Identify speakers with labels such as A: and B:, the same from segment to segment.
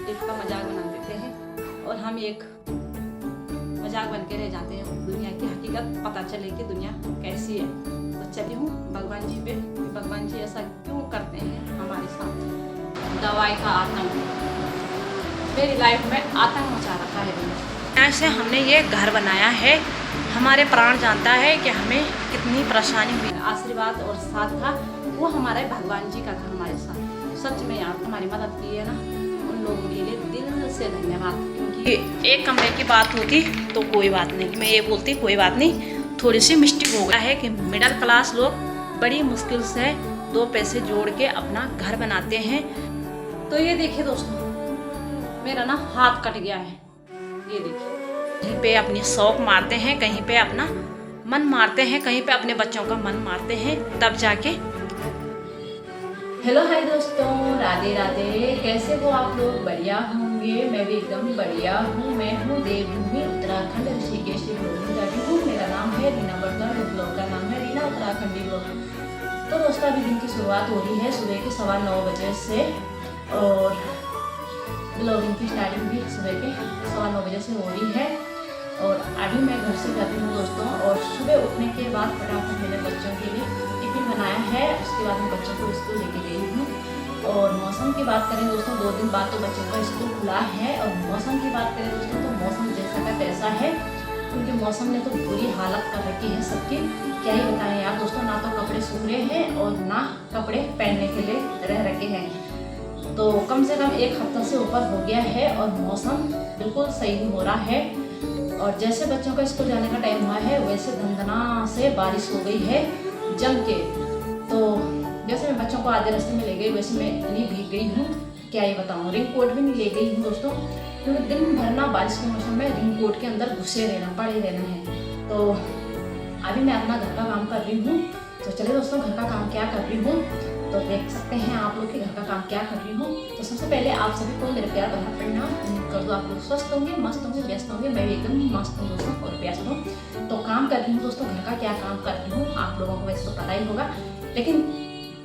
A: एक का मजाक बना देते हैं और हम एक मजाक बन के रह जाते हैं। दुनिया की हकीकत पता चले कि दुनिया कैसी है। तो चली हूँ भगवान जी पे, भगवान जी ऐसा क्यों करते हैं हमारे साथ। दवाई का आतंक मेरी लाइफ में आतंक मचा रखा है। ऐसे हमने ये घर बनाया है, हमारे प्राण जानता है कि हमें कितनी परेशानी हुई। आशीर्वाद और साथ था वो हमारे भगवान जी का था हमारे साथ। सच में यार हमारी मदद की है ना, उन लोगों के लिए दिल से धन्यवाद। क्योंकि एक कमरे की बात होती तो कोई बात नहीं, मैं ये बोलती कोई बात नहीं, थोड़ी सी मिस्टेक हो गया है कि मिडिल क्लास लोग बड़ी मुश्किल से 2 पैसे जोड़ के अपना घर बनाते हैं। तो ये देखिए दोस्तों, मेरा ना हाथ कट गया है, ये देखिए। कहीं पे अपनी शौक मारते हैं, कहीं पे अपना मन मारते हैं, कहीं पे अपने बच्चों का मन मारते हैं, तब जाके। हेलो हाय दोस्तों, राधे राधे। कैसे हो आप लोग? बढ़िया होंगे, मैं भी एकदम बढ़िया हूँ। मैं हूँ देवभूमि उत्तराखंड ऋषिकेश से ब्लॉगिंग कर रही हूँ। मेरा नाम है रीना बर्दर और ब्लॉग का नाम है रीना उत्तराखंडी ब्लॉग। तो दोस्तों अभी दिन की शुरुआत हो रही है सुबह के 9:15 बजे से, और ब्लॉगिंग की स्टार्टिंग भी सुबह के 9:15 बजे से हो रही है। और अभी मैं घर से कर रही हूँ दोस्तों। और सुबह उठने के बाद फटाफट मैंने बच्चों के लिए टिफिन बनाया है, उसके बाद मैं बच्चों को स्कूल लेके गई हूँ। और मौसम की बात करें दोस्तों, 2 दिन बाद तो बच्चों का स्कूल खुला है। और मौसम की बात करें दोस्तों तो मौसम जैसा का तैसा है, क्योंकि मौसम ने तो बुरी हालत कर रखी है सबकी। क्या ही बताएं यार दोस्तों, ना तो कपड़े सूख रहे हैं और ना कपड़े पहनने के लिए रह रखे हैं। तो कम से कम 1 हफ्ते से ऊपर हो गया है और मौसम बिल्कुल सही नहीं हो रहा है। और जैसे बच्चों का स्कूल जाने का टाइम हुआ है वैसे धंधना से बारिश हो गई है जम के। तो जैसे मैं बच्चों को आधे रास्ते में ले गई वैसे मैं इतनी भीग गई हूँ, क्या ही बताऊँ। रेन कोट भी नहीं ले गई हूँ दोस्तों, क्योंकि दिन भर ना बारिश के मौसम में रेन कोट के अंदर घुसे रहना पड़े रहना है। तो अभी मैं अपना घर का काम कर रही हूँ। तो चलिए दोस्तों, घर का काम क्या कर रही हूँ तो देख सकते हैं आप लोग कि घर का काम क्या कर रही हूँ। तो सबसे पहले आप सभी को मेरे प्यार भरा प्रणाम। उम्मीद कर दो आप लोग स्वस्थ होंगे, मस्त होंगे, व्यस्त होंगे। मैं भी एकदम मस्त हूँ दोस्तों और व्यस्त हूँ। तो काम कर रही हूँ दोस्तों, घर का क्या काम कर रही हूँ आप लोगों को वैसे तो पता ही होगा, लेकिन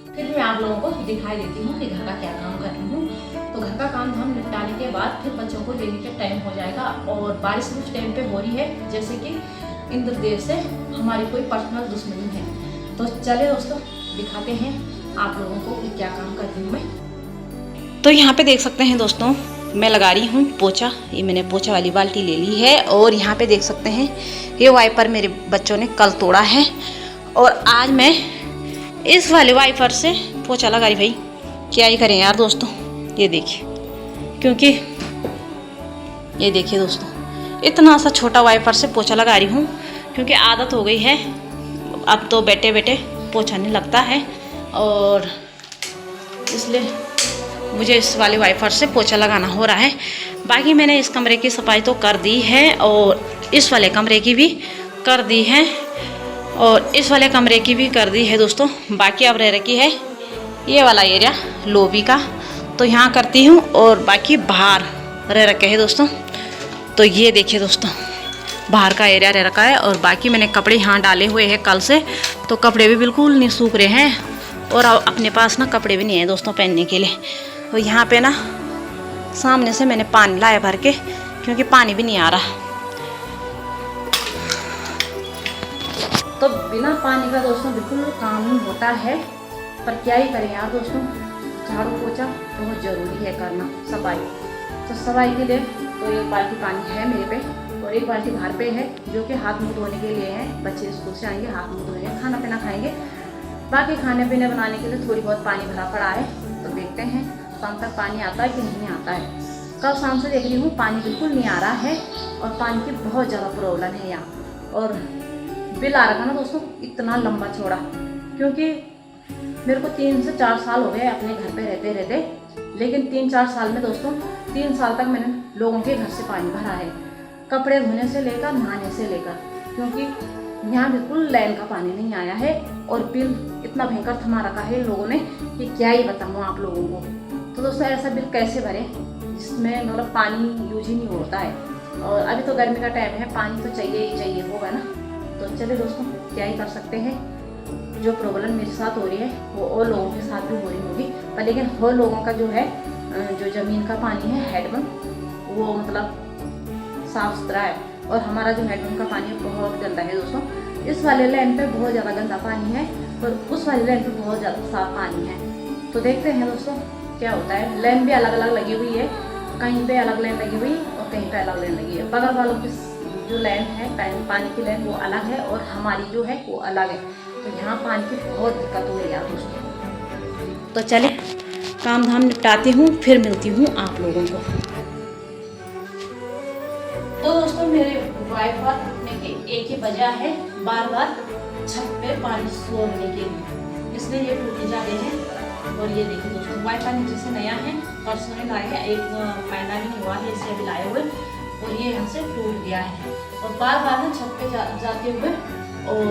A: फिर भी मैं आप लोगों को दिखाई देती हूँ कि घर का क्या काम कर रही हूँ। तो घर का काम धाम निपटाने के बाद फिर बच्चों को लेने के टाइम हो जाएगा। और बारिश उस टाइम पे हो रही है जैसे कि इंद्रदेव से हमारी कोई पर्सनल दुश्मनी है। तो चलिए दोस्तों दिखाते हैं आप लोगों को कि क्या काम कर रही हूँ मैं। तो यहाँ पे देख सकते हैं दोस्तों, मैं लगा रही हूँ पोछा। ये मैंने पोछा वाली बाल्टी ले ली है। और यहाँ पे देख सकते हैं ये वाइपर मेरे बच्चों ने कल तोड़ा है और आज मैं इस वाले वाइपर से पोछा लगा रही। भाई क्या ही करें यार दोस्तों, ये देखिए, क्योंकि ये देखिए दोस्तों इतना सा छोटा वाइपर से पोछा लगा रही हूँ, क्योंकि आदत हो गई है। अब तो बैठे बैठे पोछा नहीं लगता है और इसलिए मुझे इस वाले वाइपर से पोछा लगाना हो रहा है। बाकी मैंने इस कमरे की सफाई तो कर दी है और इस वाले कमरे की भी कर दी है और इस वाले कमरे की भी कर दी है दोस्तों। बाकी अब रह रखी है ये वाला एरिया लॉबी का, तो यहाँ करती हूँ। और बाकी बाहर रह रखे है दोस्तों। तो ये देखिए दोस्तों, बाहर का एरिया रह रखा है। और बाकी मैंने कपड़े यहाँ डाले हुए हैं कल से, तो कपड़े भी बिल्कुल नहीं सूख रहे हैं। और अपने पास ना कपड़े भी नहीं है दोस्तों पहनने के लिए। तो यहाँ पे ना सामने से मैंने पानी लाया भर के, क्योंकि पानी भी नहीं आ रहा। तो बिना पानी का दोस्तों बिल्कुल काम नहीं होता है, पर क्या ही करें यार दोस्तों, झाड़ू पोछा बहुत ज़रूरी है करना, सफाई। तो सफाई के लिए तो 1 बाल्टी पानी है मेरे पे और 1 बाल्टी बाहर पे है, जो कि हाथ मुँह धोने के लिए है। बच्चे स्कूल से आएंगे, हाथ मुँह धोएंगे, खाना पीना खाएंगे। बाकी खाने पीने बनाने के लिए थोड़ी बहुत पानी भरा पड़ा है। तो देखते हैं शाम तक पानी आता है कि नहीं आता है। कल शाम से देख रही हूँ पानी बिल्कुल नहीं आ रहा है और पानी की बहुत ज़्यादा प्रॉब्लम है यहाँ। और बिल आ रहा था ना दोस्तों इतना लंबा चौड़ा, क्योंकि मेरे को 3 से 4 साल हो गए अपने घर पे रहते रहते। लेकिन 3-4 साल में दोस्तों 3 साल तक मैंने लोगों के घर से पानी भरा है, कपड़े धोने से लेकर नहाने से लेकर, क्योंकि यहाँ बिल्कुल लाइन का पानी नहीं आया है। और बिल इतना भयंकर थमा रखा है लोगों ने कि क्या ही बताऊँ आप लोगों को। तो दोस्तों ऐसा बिल कैसे भरें जिसमें मतलब पानी यूज ही नहीं होता है। और अभी तो गर्मी का टाइम है, पानी तो चाहिए ही चाहिए होगा ना। तो चलिए दोस्तों क्या ही कर सकते हैं, जो प्रॉब्लम मेरे साथ हो रही है वो और लोगों के साथ भी हो रही होगी, पर लेकिन और लोगों का जो है जो ज़मीन का पानी है हैंडपम्प वो मतलब साफ़ सुथरा है, और हमारा जो हैंडपम्प का पानी है बहुत गंदा है दोस्तों। इस वाले लाइन पे बहुत ज़्यादा गंदा पानी है और उस वाले लाइन पे बहुत ज़्यादा साफ पानी है। तो देखते हैं दोस्तों क्या होता है। लाइन भी अलग अलग लगी हुई है, कहीं पे अलग लाइन लगी हुई और कहीं पे अलग लाइन लगी है। बगल वालों की जो लाइन है पानी की लाइन वो अलग है और हमारी जो है वो अलग है। तो यहाँ पानी की बहुत दिक्कत हो रही है दोस्तों। तो चले काम धाम निपटाती हूँ, फिर मिलती हूँ आप लोगों को। तो दोस्तों मेरे वाईफाई टूटने की एक ही वजह है, बार बार छत पे पानी छोड़ने के लिए, इसलिए ये टूटे जा रहे हैं। और ये देखिए दोस्तों वाईफाई नीचे से नया है, परसों में लाए हैं, एक महीना भी नहीं हुआ है इसे भी लाए हुए, और ये यहाँ से टूट गया है। और बार बार ना छत पे जाते हुए और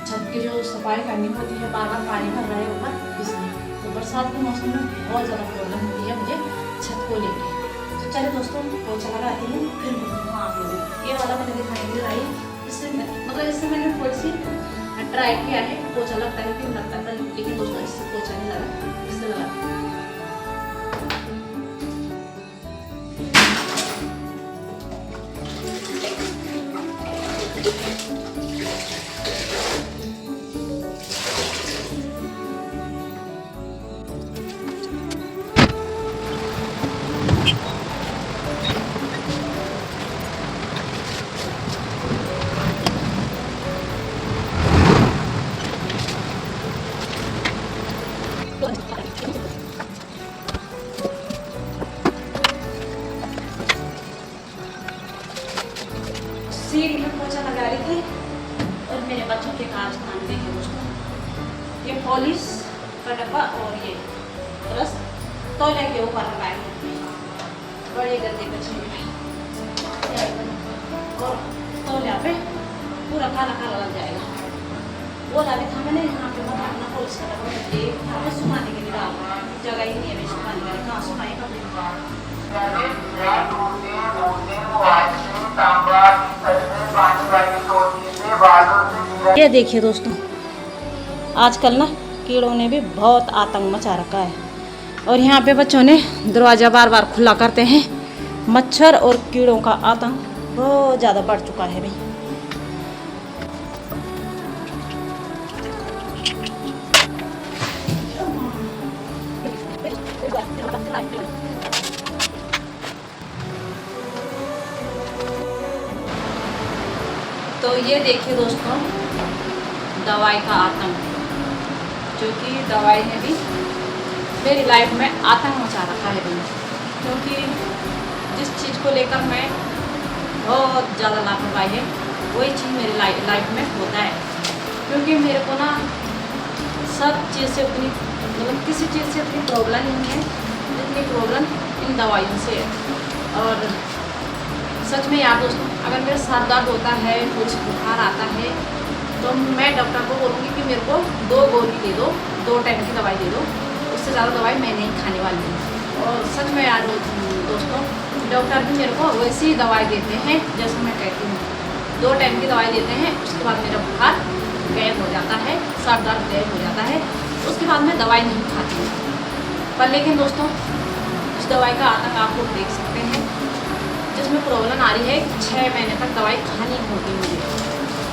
A: छत की जो सफाई करनी होती है, बार बार पानी भर रहा है ऊपर, इसलिए तो बरसात के मौसम में बहुत ज़्यादा प्रॉब्लम होती है मुझे छत को लेके। तो चलिए दोस्तों पोछा लगाती हूँ, फिर आप लोगों ये वाला मैंने दिखाई दे रहा है, इससे मतलब इससे मैंने थोड़ी सी ट्राई किया है, पोछा लगता है कि लगता है, लेकिन दोस्तों इससे पोछा नहीं लगा, इससे लगा। सीढ़ी में पोछा लगा रही थी और मेरे बच्चों के कारखाने देखे दोस्तों, ये पॉलिश का डब्बा और ये रस तौलिया के ऊपर लगाए बड़े गंदे बच्चे और तौलिया पे पूरा काला काला लग जाएगा। वो डाली था मैंने यहाँ पे अपना पॉलिश का डब्बा यहाँ पे सुखाने के लिए डाल, जगह ही नहीं है मैं सुखाने का, कहाँ सुखाएगा। ये देखिए दोस्तों आजकल ना कीड़ों ने भी बहुत आतंक मचा रखा है, और यहाँ पे बच्चों ने दरवाज़ा बार बार खुला करते हैं। मच्छर और कीड़ों का आतंक बहुत ज़्यादा बढ़ चुका है भाई। तो ये देखिए दोस्तों दवाई का आतंक, क्योंकि दवाई ने भी मेरी लाइफ में आतंक मचा रखा है भाई। क्योंकि जिस चीज़ को लेकर मैं बहुत ज़्यादा लापरवाही है वही चीज़ मेरी लाइफ में होता है। क्योंकि मेरे को ना सब चीज़ से उतनी मतलब किसी चीज़ से उतनी प्रॉब्लम नहीं है जितनी प्रॉब्लम इन दवाइयों से है। और सच में यार दोस्तों अगर मेरा सर दर्द होता है, कुछ बुखार आता है, तो मैं डॉक्टर को बोलूँगी कि मेरे को 2 गोली दे दो, 2 टाइम की दवाई दे दो, उससे ज़्यादा दवाई मैं नहीं खाने वाली हूँ। और सच में यार दोस्तों डॉक्टर भी मेरे को वैसी दवाई देते हैं जैसे मैं कहती हूँ, 2 टाइम की दवाई देते हैं, उसके बाद मेरा बुखार गायब हो जाता है, सर दर्द गायब हो जाता है, उसके बाद मैं दवाई नहीं खाती हूँ। पर लेकिन दोस्तों इस दवाई का आतंक आप लोग देख सकते हैं, जिसमें प्रॉब्लम आ रही है 6 महीने तक दवाई खानी होगी मुझे।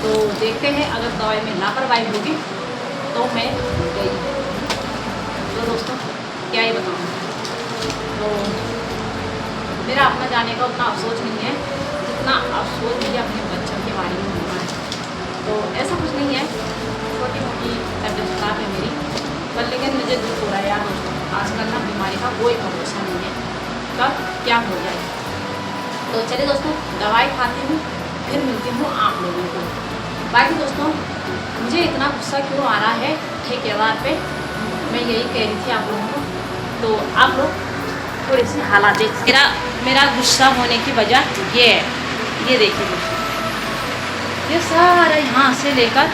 A: तो देखते हैं अगर दवाई में लापरवाही होगी तो मैं गई। तो दोस्तों क्या ही बताऊँ, तो मेरा अपना जाने का उतना अफसोस नहीं है जितना अफसोस मुझे अपने बच्चों के बारे में होना है। तो ऐसा कुछ नहीं है, छोटी मोटी तबीयत खराब है मेरी, पर लेकिन मुझे दुख हो रहा है यार दोस्तों। आजकल ना बीमारी का कोई भरोसा नहीं है, कब क्या हो जाए। तो चलिए दोस्तों दवाई खाती हूँ, फिर मिलती हूँ आप लोगों को। बाकी दोस्तों मुझे इतना गुस्सा क्यों आ रहा है ठेकेदार पे, मैं यही कह रही थी आप लोगों को। तो आप लोग थोड़ी सी हालात देख, मेरा गुस्सा होने की वजह ये है, ये देखिए दोस्तों, ये सारा यहाँ से लेकर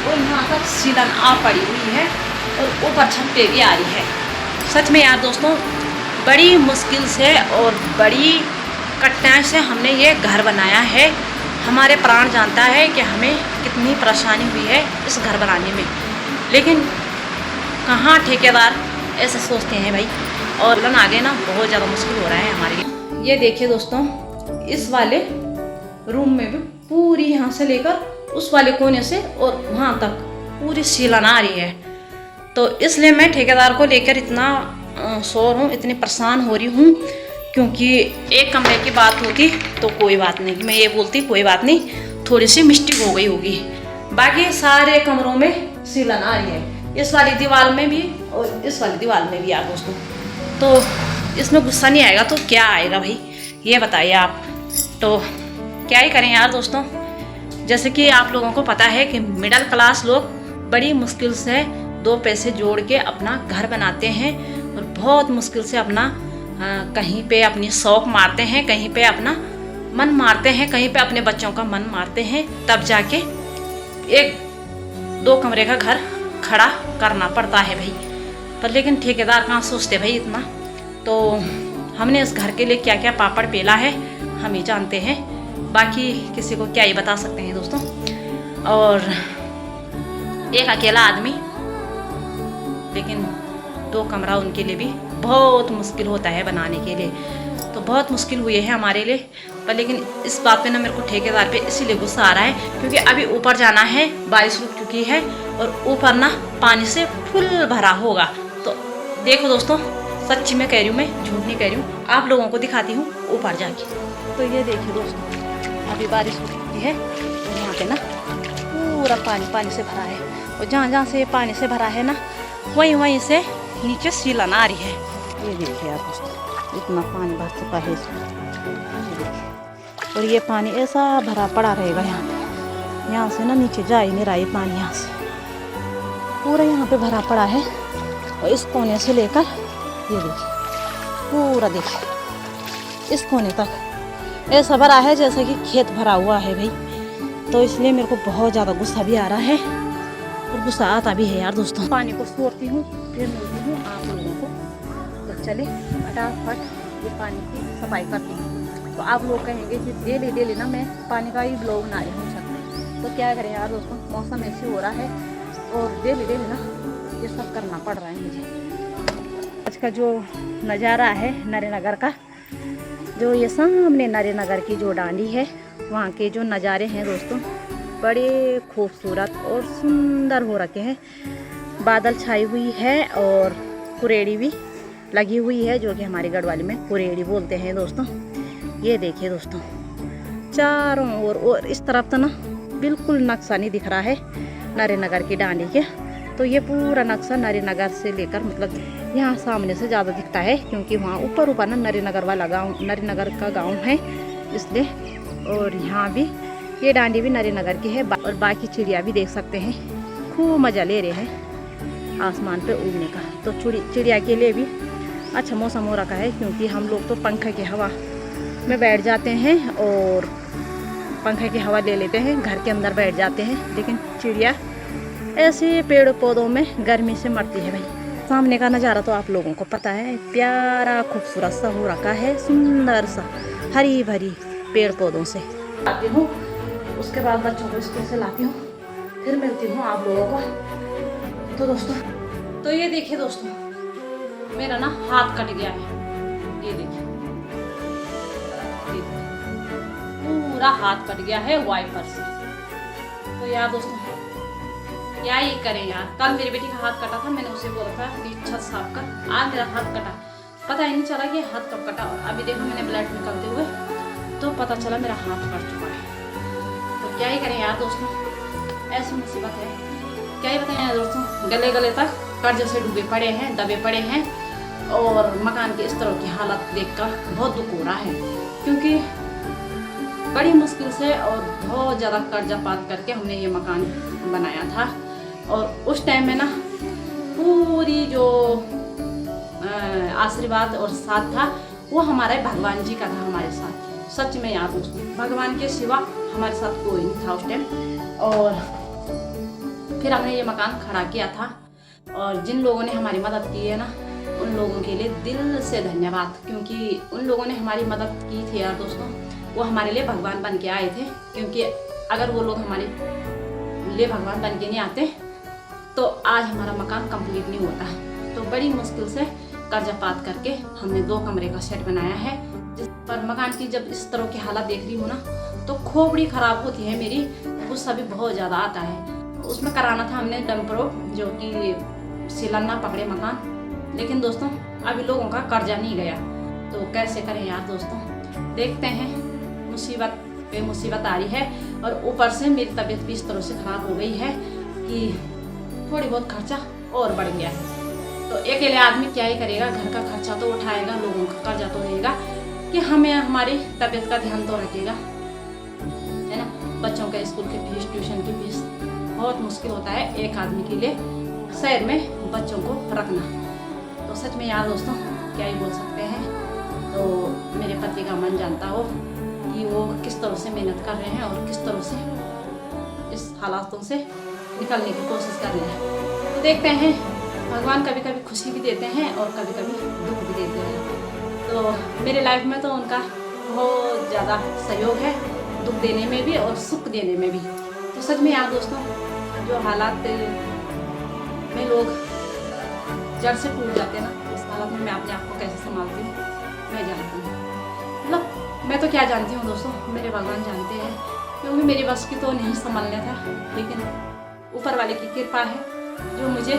A: और यहाँ तक सीलन आ पड़ी हुई है और ऊपर छत पे भी आ रही है। सच में यार दोस्तों बड़ी मुश्किल से और बड़ी कठिनाई से हमने ये घर बनाया है। हमारे प्राण जानता है कि हमें कितनी परेशानी हुई है इस घर बनाने में, लेकिन कहाँ ठेकेदार ऐसे सोचते हैं भाई। और लन आगे ना बहुत ज़्यादा मुश्किल हो रहा है हमारे लिए। ये देखिए दोस्तों, इस वाले रूम में भी पूरी यहाँ से लेकर उस वाले कोने से और वहाँ तक पूरी सीलन आ रही है। तो इसलिए मैं ठेकेदार को लेकर इतना शोर हूँ, इतनी परेशान हो रही हूँ, क्योंकि एक कमरे की बात होती तो कोई बात नहीं, मैं ये बोलती कोई बात नहीं, थोड़ी सी मिस्टेक हो गई होगी, बाकी सारे कमरों में सीलन आ रही है, इस वाली दीवार में भी और इस वाली दीवार में भी यार दोस्तों। तो इसमें गुस्सा नहीं आएगा तो क्या आएगा भाई, ये बताइए आप। तो क्या ही करें यार दोस्तों, जैसे कि आप लोगों को पता है कि मिडिल क्लास लोग बड़ी मुश्किल से 2 पैसे जोड़ के अपना घर बनाते हैं और बहुत मुश्किल से अपना कहीं पे अपनी शौक मारते हैं, कहीं पे अपना मन मारते हैं, कहीं पे अपने बच्चों का मन मारते हैं, तब जाके 1-2 कमरे का घर खड़ा करना पड़ता है भाई। पर लेकिन ठेकेदार कहाँ सोचते भाई इतना। तो हमने इस घर के लिए क्या क्या पापड़ पेला है हम ही जानते हैं, बाकी किसी को क्या ही बता सकते हैं दोस्तों। और एक अकेला आदमी, लेकिन 2 कमरा उनके लिए भी बहुत मुश्किल होता है बनाने के लिए, तो बहुत मुश्किल हुई है हमारे लिए। पर लेकिन इस बात पे ना मेरे को ठेकेदार पे इसीलिए गुस्सा आ रहा है क्योंकि अभी ऊपर जाना है, बारिश रुक चुकी है और ऊपर ना पानी से फुल भरा होगा। तो देखो दोस्तों, सच्ची में कह रही हूँ, मैं झूठ नहीं कह रही हूँ, आप लोगों को दिखाती हूँ ऊपर जाके। तो ये देखिए दोस्तों, अभी बारिश रुक चुकी है और यहाँ पे ना पूरा पानी से भरा है, और जहाँ जहाँ से पानी से भरा है ना वहीं से नीचे सीलन आ रही है। ये देखिए यार दोस्तों, इतना पानी भर चुका है इसमें, ये देखिए। और ये पानी ऐसा भरा पड़ा रहेगा यहाँ से ना नीचे जा ही नहीं रहा, ये पानी यहाँ से पूरा यहाँ पे भरा पड़ा है। और इस कोने से लेकर ये देखिए पूरा देखिए इस कोने तक ऐसा भरा है जैसे कि खेत भरा हुआ है भाई। तो इसलिए मेरे को बहुत ज़्यादा गुस्सा भी आ रहा है और गुस्सा आता भी है यार दोस्तों। पानी को सोड़ती हूँ, फिर मिलती हूँ आप लोगों को। तो चले फटाफट ये पानी की सफाई करती हूँ। तो आप लोग कहेंगे कि डेली ना मैं पानी का ही ब्लॉग बना रही हूँ छत में, तो क्या करें यार दोस्तों, मौसम ऐसे हो रहा है और डेली ना ये सब करना पड़ रहा है मुझे। आज का जो नज़ारा है नरेनगर का, जो ये सामने नरेनगर की जो डांडी है, वहाँ के जो नज़ारे हैं दोस्तों बड़े खूबसूरत और सुंदर हो रखे हैं। बादल छाई हुई है और कुरेड़ी भी लगी हुई है, जो कि हमारी गढ़वाली में कुरेड़ी बोलते हैं दोस्तों। ये देखिए दोस्तों, चारों ओर और इस तरफ तो ना बिल्कुल नक्शा नहीं दिख रहा है नरेनगर की डांडी के। तो ये पूरा नक्शा नरेनगर से लेकर मतलब यहाँ सामने से ज़्यादा दिखता है, क्योंकि वहाँ ऊपर ना नरेनगर वाला गांव, नरेनगर का गांव है इसलिए। और यहाँ भी ये डांडी भी नरेनगर की है। और बाकी चिड़िया भी देख सकते हैं, खूब मज़ा ले रहे हैं आसमान पे उड़ने का। तो चिड़िया के लिए भी अच्छा मौसम हो रखा है, क्योंकि हम लोग तो पंखे की हवा में बैठ जाते हैं और पंखे की हवा ले लेते हैं, घर के अंदर बैठ जाते हैं। लेकिन चिड़िया ऐसे पेड़ पौधों में गर्मी से मरती है भाई। सामने का नज़ारा तो आप लोगों को पता है, प्यारा खूबसूरत सा हो रखा है, सुंदर सा हरी भरी पेड़ पौधों से। आती हूँ, उसके बाद बच्चों को स्कूल से लाती हूँ, फिर मिलती हूँ आप लोगों को। तो दोस्तों, तो ये देखिए दोस्तों, मेरा ना हाथ कट गया है, ये देखिए पूरा हाथ कट गया है वाइपर से। तो यार दोस्तों क्या ही करें यार, कल मेरी बेटी का हाथ कटा था, मैंने उसे बोला था कि छत साफ कर, आज मेरा हाथ कटा, पता ही नहीं चला कि हाथ कब कटा। और अभी देखो मैंने ब्लड निकलते हुए तो पता चला मेरा हाथ कट चुका है। तो क्या ही करें यार दोस्तों, ऐसी मुसीबत है, क्या ही बताएं यार दोस्तों। गले तक कर्ज से डूबे पड़े हैं, दबे पड़े हैं, और मकान की इस तरह की हालत देखकर बहुत दुख हो रहा है, क्योंकि बड़ी मुश्किल से और बहुत ज़्यादा कर्जा पात करके हमने ये मकान बनाया था। और उस टाइम में ना पूरी जो आशीर्वाद और साथ था वो हमारे भगवान जी का था हमारे साथ। सच में यार दोस्तों, भगवान के सिवा हमारे साथ कोई नहीं था उस टाइम। और फिर हमने ये मकान खड़ा किया था, और जिन लोगों ने हमारी मदद की है ना, उन लोगों के लिए दिल से धन्यवाद, क्योंकि उन लोगों ने हमारी मदद की थी यार दोस्तों, वो हमारे लिए भगवान बन के आए थे। क्योंकि अगर वो लोग हमारे लिए भगवान बन के नहीं आते तो आज हमारा मकान कंप्लीट नहीं होता। तो बड़ी मुश्किल से कर्जा पात करके हमने 2 कमरे का सेट बनाया है। जिस पर मकान की जब इस तरह की हालत देख रही हूँ ना, तो खोपड़ी खराब होती है मेरी, गुस्सा भी बहुत ज़्यादा आता है। उसमें कराना था हमने डम्परो, जो कि सिलन ना पकड़े मकान, लेकिन दोस्तों अभी लोगों का कर्जा नहीं गया, तो कैसे करें यार दोस्तों। देखते हैं, मुसीबत पे मुसीबत आ रही है और ऊपर से मेरी तबीयत भी इस तरह से ख़राब हो गई है कि थोड़ी बहुत खर्चा और बढ़ गया है। तो अकेले आदमी क्या ही करेगा, घर का खर्चा तो उठाएगा, लोगों का कर्जा तो देगा, कि हमें हमारी तबीयत का ध्यान तो रखेगा, है ना। बच्चों के स्कूल की फीस, ट्यूशन की फीस बहुत मुश्किल होता है एक आदमी के लिए शहर में बच्चों को रखना। तो सच में यार दोस्तों क्या ही बोल सकते हैं। तो मेरे पति का मन जानता हो कि वो किस तरह से मेहनत कर रहे हैं और किस तरह से इस हालातों से निकलने की कोशिश कर रहे हैं। तो देखते हैं, भगवान कभी कभी खुशी भी देते हैं और कभी कभी दुख भी देते हैं। तो मेरे लाइफ में तो उनका बहुत ज़्यादा सहयोग है, दुख देने में भी और सुख देने में भी। तो सच में यार दोस्तों, जो हालात में लोग जड़ से टूट जाते हैं ना, उस हालत में मैं अपने आप को कैसे संभालती हूँ मैं जानती हूँ। मतलब मैं तो क्या जानती हूँ दोस्तों, मेरे भगवान जानते हैं, क्योंकि मेरी बस की तो नहीं संभालने था, लेकिन ऊपर वाले की कृपा है जो मुझे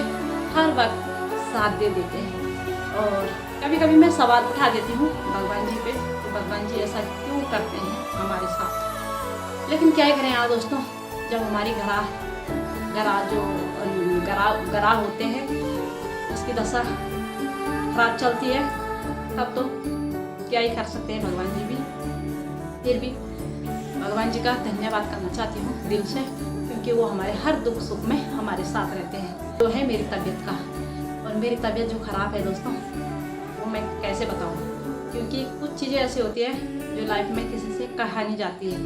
A: हर वक्त साथ दे देते हैं। और कभी कभी मैं सवाल उठा देती हूँ भगवान जी पे, तो भगवान जी ऐसा क्यों करते हैं हमारे साथ। लेकिन क्या करें यार दोस्तों, जब हमारी गरा होते हैं, उसकी दशा खराब चलती है, तब तो क्या ही कर सकते हैं भगवान जी भी। फिर भी भगवान जी का धन्यवाद करना चाहती हूँ दिल से, क्योंकि वो हमारे हर दुख सुख में हमारे साथ रहते हैं। तो है मेरी तबीयत का, और मेरी तबीयत जो ख़राब है दोस्तों, वो मैं कैसे बताऊँ, क्योंकि कुछ चीज़ें ऐसी होती है जो लाइफ में किसी से कहा नहीं जाती है,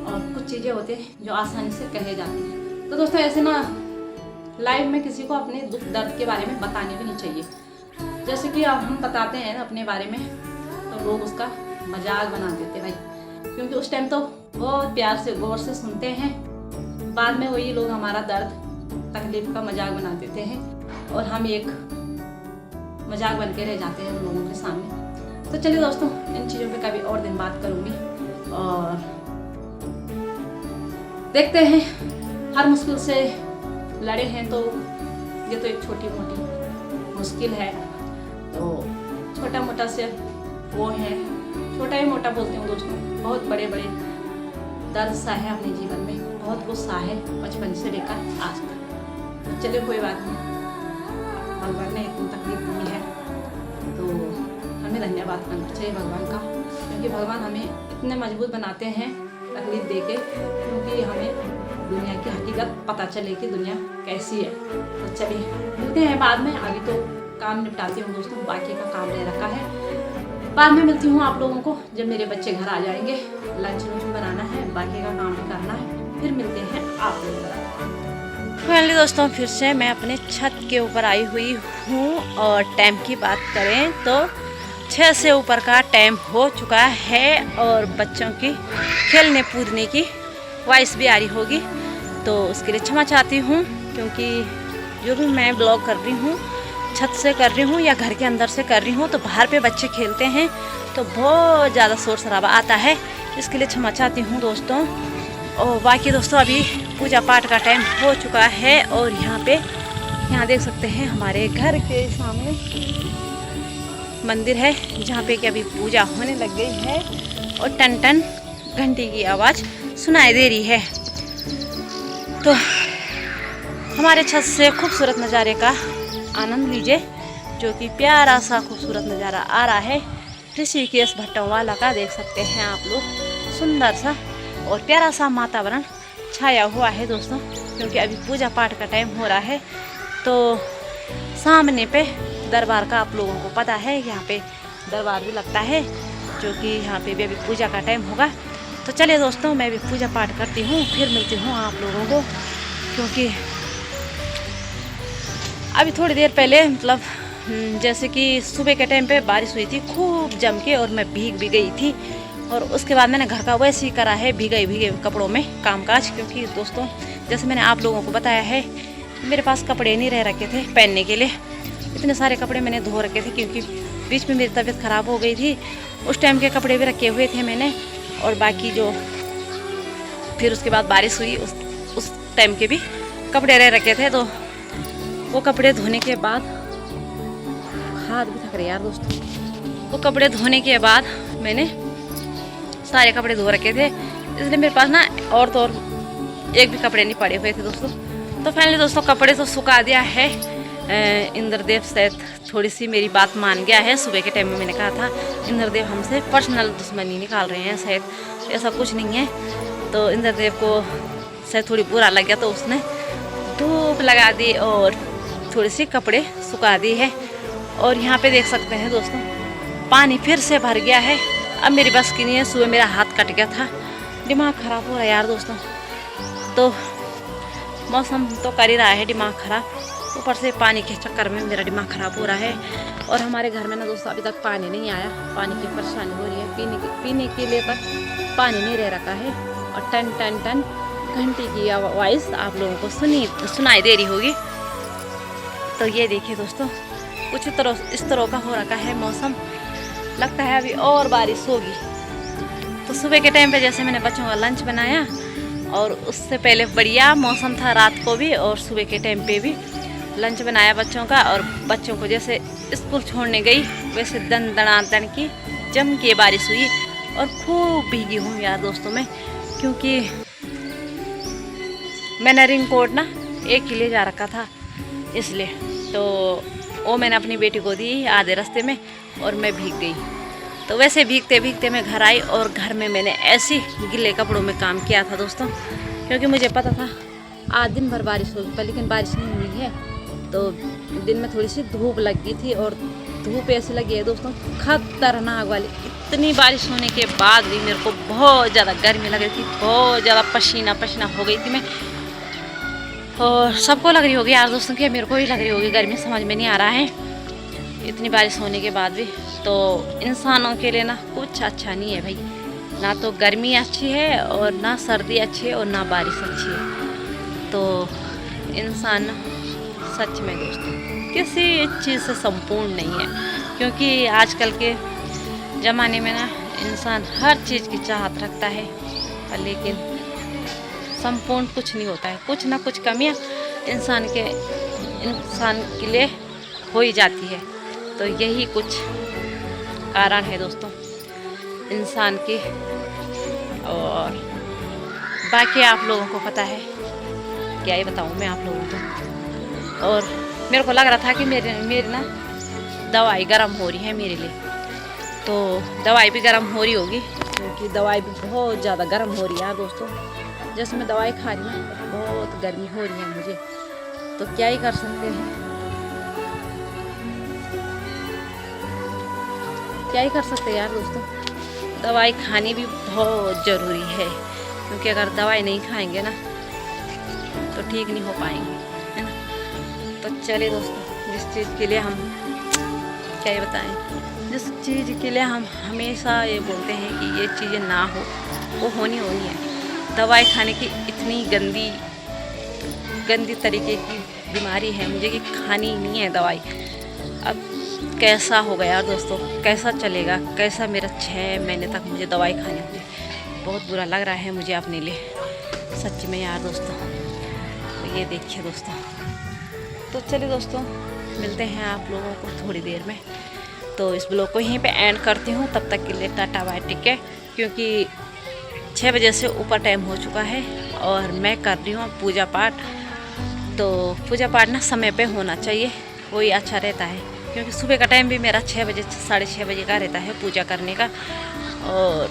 A: और कुछ चीज़ें होती हैं जो आसानी से कहे जाती हैं। तो दोस्तों ऐसे ना लाइफ में किसी को अपने दुख दर्द के बारे में बताने भी नहीं चाहिए। जैसे कि अब हम बताते हैं अपने बारे में, तो लोग उसका मजाक बना देते भाई, क्योंकि उस टाइम तो बहुत प्यार से गौर से सुनते हैं, बाद में वही लोग हमारा दर्द तकलीफ का मजाक बना देते हैं, और हम एक मजाक बन के रह जाते हैं उन लोगों के सामने। तो चलिए दोस्तों, इन चीज़ों पे कभी और दिन बात करूँगी, और देखते हैं, हर मुश्किल से लड़े हैं, तो ये तो एक छोटी मोटी मुश्किल है, तो छोटा मोटा से वो है, छोटा ही मोटा बोलती हूँ दोस्तों, बहुत बड़े बड़े दर्द सा है अपने जीवन में, बहुत गुस्सा है बचपन से लेकर आज तक। चलिए कोई बात नहीं, भगवान ने इतनी तकलीफ दी है तो हमें धन्यवाद करना चाहिए भगवान का, क्योंकि भगवान हमें इतने मजबूत बनाते हैं तकलीफ देके, क्योंकि हमें दुनिया की हकीकत पता चले कि दुनिया कैसी है। तो चलिए मिलते हैं बाद में, अभी तो काम निपटाती हूँ दोस्तों, बाकी का काम रह रखा है। बाद में मिलती हूँ आप लोगों को जब मेरे बच्चे घर आ जाएंगे, लंच बनाना है, बाकी का काम भी करना है, फिर मिलते हैं आप लोगों। फाइनली दोस्तों फिर से मैं अपने छत के ऊपर आई हुई हूँ, और टाइम की बात करें तो 6 से ऊपर का टाइम हो चुका है, और बच्चों की खेलने कूदने की वॉइस भी आ रही होगी, तो उसके लिए क्षमा चाहती हूँ, क्योंकि जो भी मैं ब्लॉग कर रही हूँ छत से कर रही हूँ या घर के अंदर से कर रही हूँ, तो बाहर पे बच्चे खेलते हैं तो बहुत ज़्यादा शोर शराबा आता है, इसके लिए क्षमा चाहती हूँ दोस्तों। और बाकी दोस्तों अभी पूजा पाठ का टाइम हो चुका है, और यहाँ देख सकते हैं हमारे घर के सामने मंदिर है, जहाँ पे कि अभी पूजा होने लग गई है, और टन टन घंटी की आवाज़ सुनाई दे रही है। तो हमारे छत से खूबसूरत नज़ारे का आनंद लीजिए, जो कि प्यारा सा खूबसूरत नज़ारा आ रहा है ऋषिकेश भट्टोवाला का, देख सकते हैं आप लोग, सुंदर सा और प्यारा सा वातावरण छाया हुआ है दोस्तों, क्योंकि अभी पूजा पाठ का टाइम हो रहा है। तो सामने पे दरबार का आप लोगों को पता है, यहाँ पे दरबार भी लगता है, जो कि यहाँ पे भी अभी पूजा का टाइम होगा। तो चलिए दोस्तों, मैं भी पूजा पाठ करती हूँ, फिर मिलती हूँ आप लोगों को, क्योंकि अभी थोड़ी देर पहले मतलब जैसे कि सुबह के टाइम पे बारिश हुई थी खूब जम के, और मैं भीग भी गई थी, और उसके बाद मैंने घर का वैसे ही करा है भीगे कपड़ों में कामकाज, क्योंकि दोस्तों जैसे मैंने आप लोगों को बताया है मेरे पास कपड़े नहीं रह रखे थे पहनने के लिए,
B: इतने सारे कपड़े मैंने धो रखे थे क्योंकि बीच में मेरी तबीयत ख़राब हो गई थी। उस टाइम के कपड़े भी रखे हुए थे मैंने, और बाकी जो फिर उसके बाद बारिश हुई उस टाइम के भी कपड़े रह रखे थे। तो वो कपड़े धोने के बाद, हाथ भी थक रहे यार दोस्तों, वो कपड़े धोने के बाद मैंने सारे कपड़े धो रखे थे, इसलिए मेरे पास ना और तो और एक भी कपड़े नहीं पड़े हुए थे दोस्तों। तो फाइनली दोस्तों कपड़े तो सुखा दिया है। इंद्रदेव शायद थोड़ी सी मेरी बात मान गया है। सुबह के टाइम में मैंने कहा था इंद्रदेव हमसे पर्सनल दुश्मनी निकाल रहे हैं, शायद ऐसा कुछ नहीं है। तो इंद्रदेव को शायद थोड़ी बुरा लग गया, तो उसने धूप लगा दी और थोड़ी सी कपड़े सुखा दी है। और यहाँ पे देख सकते हैं दोस्तों पानी फिर से भर गया है। अब मेरी बस की नहीं है, सुबह मेरा हाथ कट गया था, दिमाग ख़राब हो रहा है यार दोस्तों। तो मौसम तो कर ही रहा है दिमाग ख़राब, ऊपर से पानी के चक्कर में मेरा दिमाग ख़राब हो रहा है। और हमारे घर में ना दोस्तों अभी तक पानी नहीं आया, पानी की परेशानी हो रही है। पीने के लिए तक पानी नहीं रह रखा है। और टन टन टन घंटी की आवाज़ आप लोगों को सुनाई दे रही होगी। तो ये देखिए दोस्तों कुछ इस तरह का हो रखा है मौसम, लगता है अभी और बारिश होगी। तो सुबह के टाइम पे जैसे मैंने बच्चों का लंच बनाया, और उससे पहले बढ़िया मौसम था रात को भी, और सुबह के टाइम पे भी लंच बनाया बच्चों का। और बच्चों को जैसे स्कूल छोड़ने गई वैसे दन दनादन की जम के बारिश हुई, और खूब भीगी हूँ यार दोस्तों मैं, क्योंकि मैंने रेनकोट ना एक ही ले जा रखा था, इसलिए तो वो मैंने अपनी बेटी को दी आधे रास्ते में, और मैं भीग गई। तो वैसे भीगते भीगते मैं घर आई, और घर में मैंने ऐसे गीले कपड़ों में काम किया था दोस्तों, क्योंकि मुझे पता था आज दिन भर बारिश होगी, पर लेकिन बारिश नहीं हुई है। तो दिन में थोड़ी सी धूप लग गई थी, और धूप ऐसी लगी है दोस्तों खतरनाक वाली। इतनी बारिश होने के बाद भी मेरे को बहुत ज़्यादा गर्मी लग रही थी, बहुत ज़्यादा पसीना पसीना हो गई थी मैं। और सबको लग रही होगी यार दोस्तों कि मेरे को ही लग रही होगी गर्मी, समझ में नहीं आ रहा है इतनी बारिश होने के बाद भी। तो इंसानों के लिए ना कुछ अच्छा नहीं है भाई, ना तो गर्मी अच्छी है और ना सर्दी अच्छी है और ना बारिश अच्छी है। तो इंसान सच में दोस्तों किसी चीज़ से संपूर्ण नहीं है, क्योंकि आजकल के ज़माने में ना इंसान हर चीज़ की चाहत रखता है, पर लेकिन संपूर्ण कुछ नहीं होता है। कुछ ना कुछ कमियां इंसान के लिए हो ही जाती है। तो यही कुछ कारण है दोस्तों इंसान की, और बाकी आप लोगों को पता है, क्या ही बताऊँ मैं आप लोगों को। और मेरे को लग रहा था कि मेरी ना दवाई गर्म हो रही है मेरे लिए, तो दवाई भी गर्म हो रही होगी, क्योंकि दवाई भी बहुत ज़्यादा गर्म हो रही है दोस्तों। जैसे मैं दवाई खा रही हूँ बहुत गर्मी हो रही है मुझे, तो क्या ही कर सकते हैं, क्या ही कर सकते हैं यार दोस्तों। दवाई खानी भी बहुत ज़रूरी है, क्योंकि अगर दवाई नहीं खाएंगे ना तो ठीक नहीं हो पाएंगे, है ना। तो चलिए दोस्तों, जिस चीज़ के लिए हम क्या ही बताएं, जिस चीज़ के लिए हम हमेशा ये बोलते हैं कि ये चीज़ें ना हो, वो होनी है। दवाई खाने की इतनी गंदी तरीके की बीमारी है मुझे कि खानी नहीं है दवाई। अब कैसा होगा यार दोस्तों, कैसा चलेगा, कैसा मेरा 6 महीने तक मुझे दवाई खानी होगी। बहुत बुरा लग रहा है मुझे अपने लिए सच में यार दोस्तों। तो ये देखिए दोस्तों, तो चलिए दोस्तों मिलते हैं आप लोगों को थोड़ी देर में। तो इस ब्लॉग को यहीं पे एंड करती हूँ, तब तक के लिए टाटा बाय टेक केयर, क्योंकि 6 बजे से ऊपर टाइम हो चुका है और मैं कर रही हूँ पूजा पाठ। तो पूजा पाठ ना समय पे होना चाहिए, वही अच्छा रहता है, क्योंकि सुबह का टाइम भी मेरा 6 बजे 6:30 बजे का रहता है पूजा करने का, और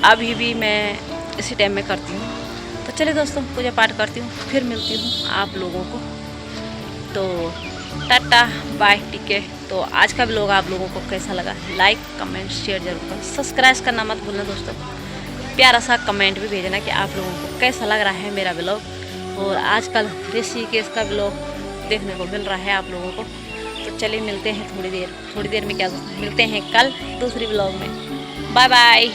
B: अभी भी मैं इसी टाइम में करती हूँ। तो चलिए दोस्तों पूजा पाठ करती हूँ, फिर मिलती हूँ आप लोगों को। तो टाटा बाय टेक केयर। तो आज का ब्लॉग आप लोगों को कैसा लगा, लाइक कमेंट शेयर जरूर करें, सब्सक्राइब करना मत भूलना दोस्तों। प्यारा सा कमेंट भी भेजना कि आप लोगों को कैसा लग रहा है मेरा ब्लॉग। और आजकल ऋषिकेश का ब्लॉग देखने को मिल रहा है आप लोगों को। तो चलिए मिलते हैं थोड़ी देर में, क्या मिलते हैं कल दूसरी ब्लॉग में। Bye bye.